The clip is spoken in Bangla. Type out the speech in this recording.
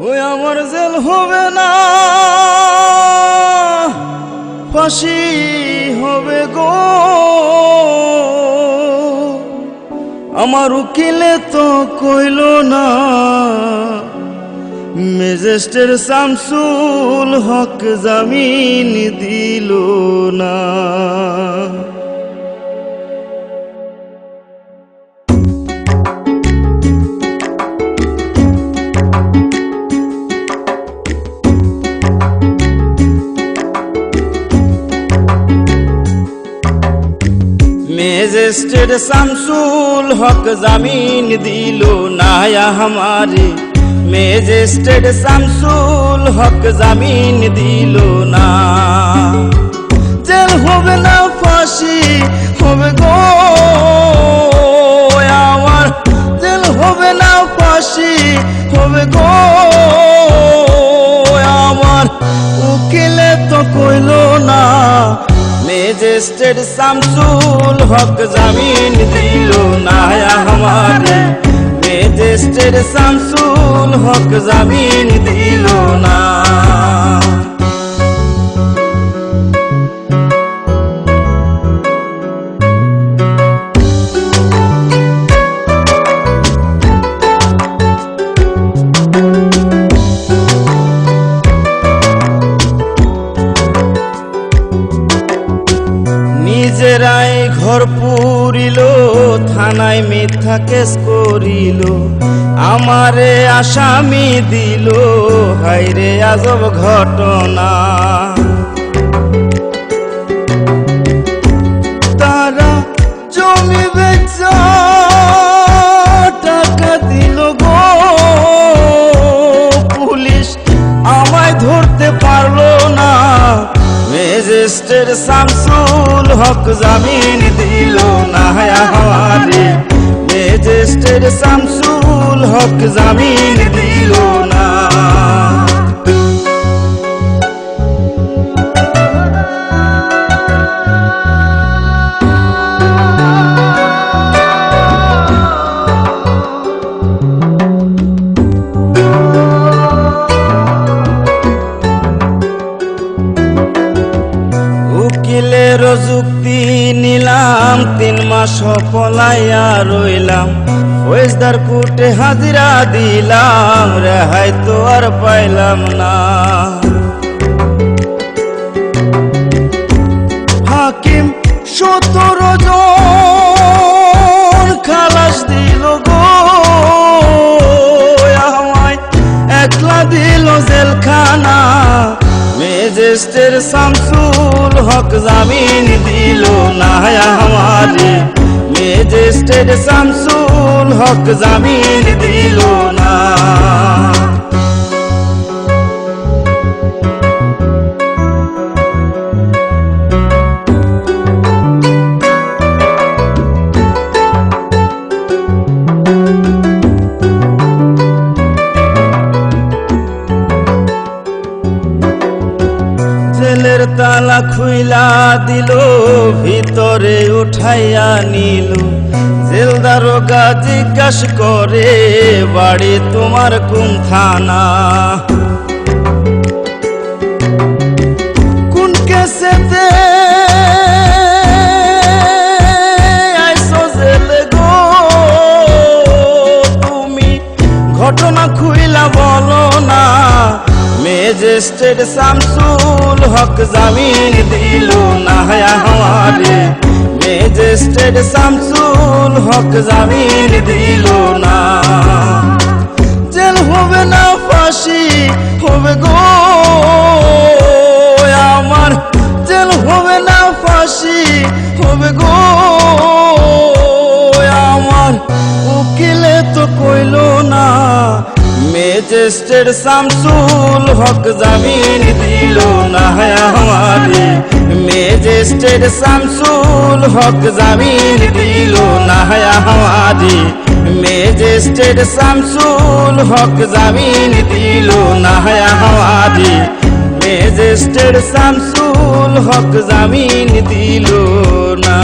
ওই আমার জেল হবে না, ফাঁসি হবে গো। আমার উকিলে তো কইল না, ম্যাজিস্ট্রেট শামসুল হক জামিন দিল না। ম্যাজিস্ট্রেট শামসুল হক জামিন দিল না हमारे, ম্যাজিস্ট্রেট শামসুল হক জামিন দিল না। জেল হবে না, ফাঁসি হবে গো আমার, জেল হবে না, ফাঁসি হবে গো আমার। উকিলে তো কইল না, ম্যাজিস্ট্রেট শামসুল হক জামিন দিল না हमारे, ম্যাজিস্ট্রেট শামসুল হক জামিন দিল না। নিজেরাই ঘর পুরিল, থানায় মিথ্যা কেস করিল, আমারে আসামি দিল, হায়রে আজব ঘটনা। তারা জমি বেচা টাকা দিল গো, পুলিশ আমায় ধরতে পারলো না। ম্যাজিস্ট্রেট শামসুল হক জামিন দিল না हमारे, ম্যাজিস্ট্রেট শামসুল হক জামিন দিল না। উকিলের যুক্তি নিলাম, 3 মাস পলাইয়া রইলাম, ফৌজদার কোর্টে হাজিরা দিলাম, রেহাই তো আর পাইলাম না। হাকিম 17 জন খালাস দিল গো আমায়, একলা দিল জেলখানা। ম্যাজিস্ট্রেট শামসুল হক জামিন দিল না हमारे, ম্যাজিস্ট্রেট শামসুল হক জামিন দিল না। জেলের তালা খুইলা দিল, ভিতরে উঠাইয়া নিল, জেল দারোগা জিজ্ঞাস করে, বাড়ি তোমার কোন থানা? কোন কেসেতে আইসো জেলে গো তুমি, ঘটনা খুইলা বলো না। ম্যাজিস্ট্রেট শামসুল হক জামিন দিল না हमारे, ম্যাজিস্ট্রেট শামসুল হক জামিন দিল না। জেল হবে না, ফাঁসি হবে গো আমার, জেল হবে না, ফাঁসি হবে গো আমার। উকিলে তো কইল না, ম্যাজিস্ট্রেট শামসুল হক জামিন দিল না हमारे, ম্যাজিস্ট্রেট শামসুল হক জামিন দিল না हमारे, ম্যাজিস্ট্রেট শামসুল হক জামিন দিল না हमारे, ম্যাজিস্ট্রেট শামসুল হক জামিন দিল না।